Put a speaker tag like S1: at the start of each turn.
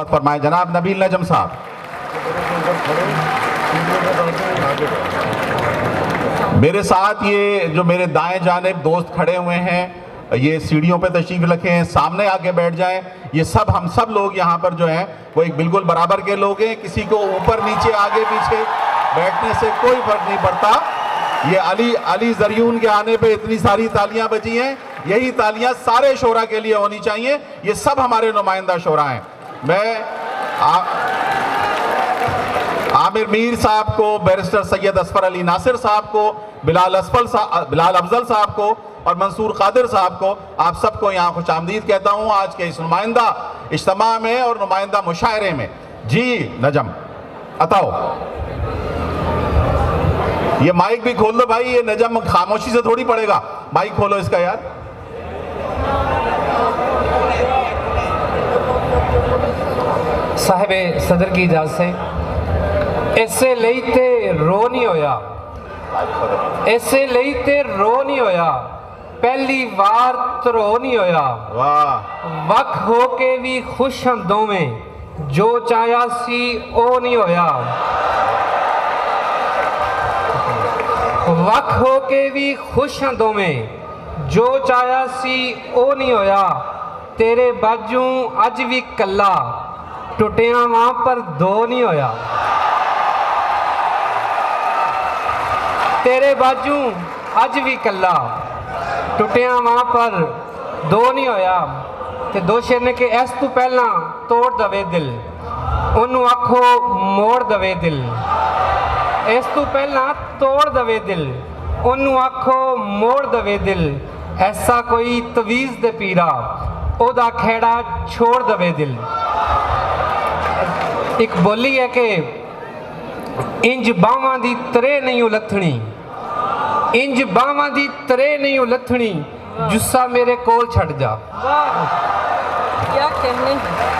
S1: फरमाए जनाब नबील नजम साहब। मेरे साथ ये जो मेरे दाएं जानिब दोस्त खड़े हुए हैं, ये सीढ़ियों पे तशरीफ रखे हैं, सामने आके बैठ जाएं। ये सब हम सब लोग यहाँ पर जो हैं वो एक बिल्कुल बराबर के लोग हैं। किसी को ऊपर नीचे आगे पीछे बैठने से कोई फर्क नहीं पड़ता। ये अली जरियून के आने पे इतनी सारी तालियां बजी हैं, यही तालियां सारे शोरा के लिए होनी चाहिए। ये सब हमारे नुमाइंदा शोरा हैं। मैं आमिर मीर साहब को, बैरिस्टर सैयद असफर अली नासिर साहब को, बिलाल अफजल साहब को और मंसूर कादिर साहब को, आप सबको यहाँ खुशामदीद कहता हूँ आज के इस नुमाइंदा इज्तिमा में और नुमाइंदा मुशायरे में। जी नजम अताओ, ये माइक भी खोल दो भाई, ये नजम खामोशी से थोड़ी पड़ेगा, माइक खोलो इसका यार।
S2: साहिबे सदर की इजाजत से, इसे लेते रो नहीं होया, इसे लेते रो नहीं होया, पहली बार तरो नहीं होया।
S1: वाह।
S2: वक हो के भी खुश हम दोवें, जो चाया सी ओ नहीं होया। वक हो के भी खुश हम दोवें, जो चाया सी ओ नहीं होया। तेरे बाजू अज भी कला, टुटिया वहां पर दो नहीं होया। तेरे बाजू अज भी कला, टुटिया वहां पर दो नहीं होया। ते दो शेर ने कि इस तू पहला तोड़ दवे दिल, ओनू आखो मोड़ दवे दिल। इस तू पहला तोड़ दवे दिल, ओनू आखो मोड़ दवे दिल। ऐसा कोई तवीज़ दे पीरा, ओदा खेड़ा छोड़ दवे दिल। एक बोली है कि इंज बावां दी तरे नहीं उलथनी, इंज बावां दी तरे नहीं उलथनी, जुस्सा मेरे कोल छड़ जा।
S3: वाह क्या कहने हैं।